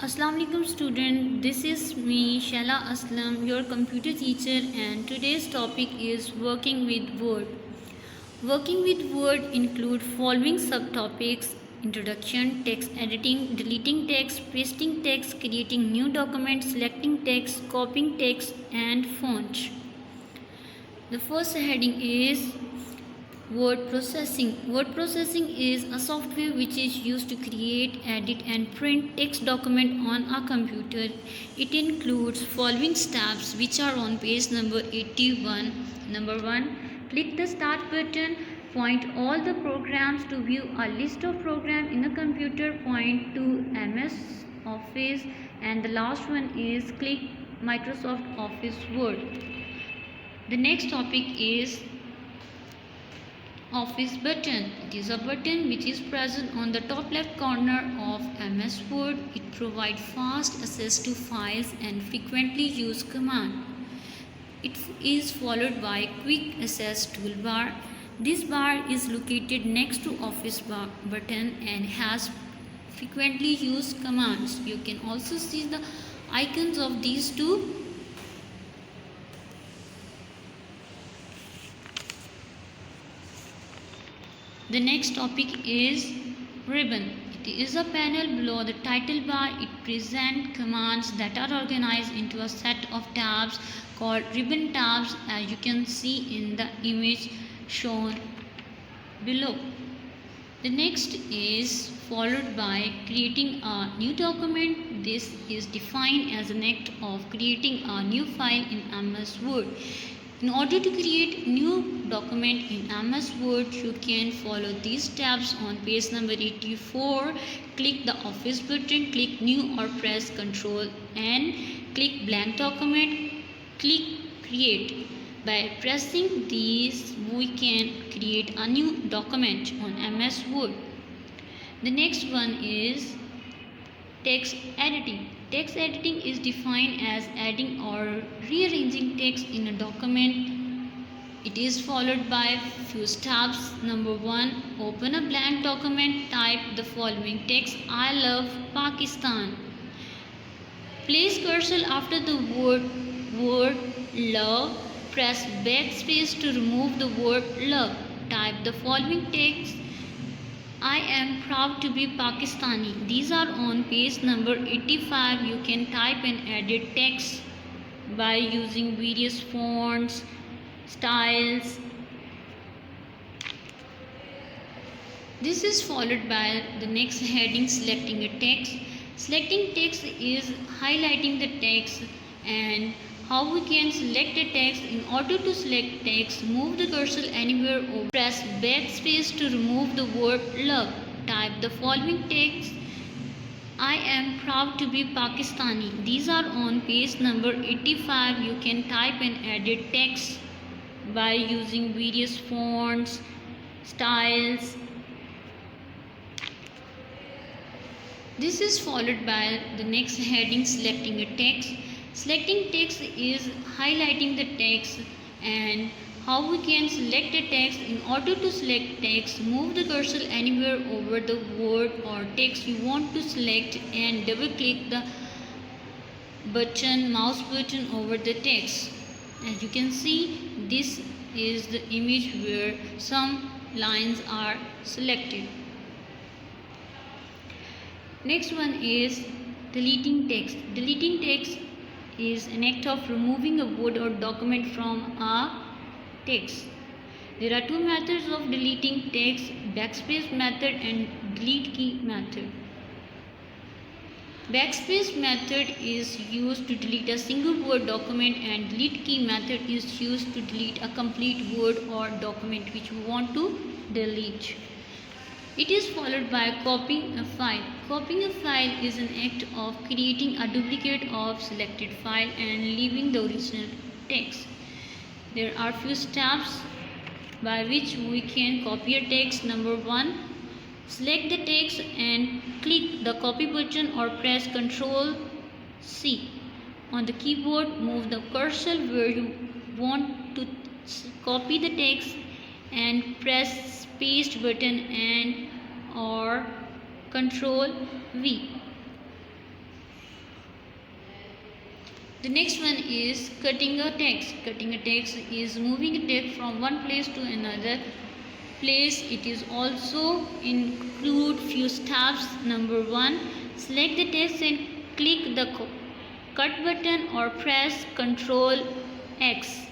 Assalamu alaikum student, this is me Shaila Aslam, your computer teacher, and today's topic is working with Word. Working with Word include following subtopics: introduction, text editing, deleting text, pasting text, creating new documents, selecting text, copying text, and font. The first heading is Word processing. Word processing is a software which is used to create, edit and print text document on a computer. It includes following steps which are on page number 81. Number 1. Click the start button. Point all the programs to view a list of programs in a computer. Point to MS Office, and the last one is click Microsoft Office Word. The next topic is Office button. It is a button which is present on the top left corner of MS Word. It provides fast access to files and frequently used commands. It is followed by quick access toolbar. This bar is located next to Office button and has frequently used commands. You can also see the icons of these two. The next topic is ribbon. It is a panel below the title bar. It presents commands that are organized into a set of tabs called ribbon tabs, as you can see in the image shown below. The next is followed by creating a new document. This is defined as an act of creating a new file in MS Word. In order to create new document in MS Word, you can follow these steps on page number 84. Click the Office button, click New or press Ctrl N, click Blank Document, click Create. By pressing these, we can create a new document on MS Word. The next one is text editing. Text editing is defined as adding or rearranging text in a document. It is followed by few steps. Number 1. Open a blank document. Type the following text: I love Pakistan. Place cursor after the word love. Press backspace to remove the word love. Type the following text: I am proud to be Pakistani. These are on page number 85. You can type and edit text by using various fonts, styles. This is followed by the next heading, selecting a text. Selecting text is highlighting the text, and how we can select a text. In order to select text, move the cursor anywhere or press backspace to remove the word love. Type the following text: I am proud to be Pakistani. These are on page number 85. You can type and edit text by using various fonts, styles. This is followed by the next heading, selecting a text. Selecting text is highlighting the text, and how we can select a text. In order to select text, move the cursor anywhere over the word or text you want to select and double click the mouse button over the text. As you can see, this is the image where some lines are selected. Next one is deleting text. Deleting text is an act of removing a word or document from a text. There are two methods of deleting text: backspace method and delete key method. Backspace method is used to delete a single word document, and delete key method is used to delete a complete word or document which we want to delete. It is followed by copying a file. Copying a file is an act of creating a duplicate of selected file and leaving the original text. There are few steps by which we can copy a text. Number 1. Select the text and click the copy button or press Ctrl C. On the keyboard, move the cursor where you want to copy the text and press paste button and or Ctrl V. The next one is cutting a text. Cutting a text is moving a text from one place to another place. It is also include few steps. Number 1, select the text and click the cut button or press Ctrl X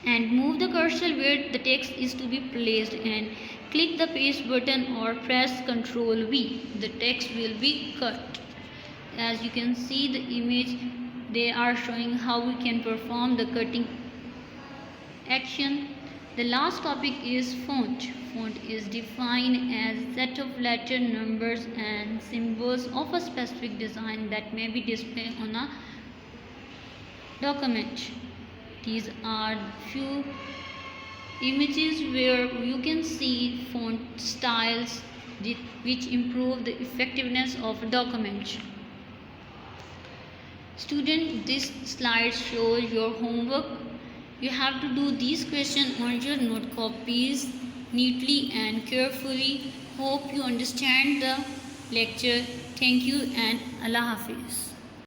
and move the cursor where the text is to be placed, and click the paste button or press Ctrl V. The text will be cut. As you can see the image, they are showing how we can perform the cutting action. The last topic is font. Font is defined as a set of letter numbers and symbols of a specific design that may be displayed on a document. These are few images where you can see font styles which improve the effectiveness of a document. Student, this slide shows your homework. You have to do these questions on your note copies neatly and carefully. Hope you understand the lecture. Thank you and Allah Hafiz.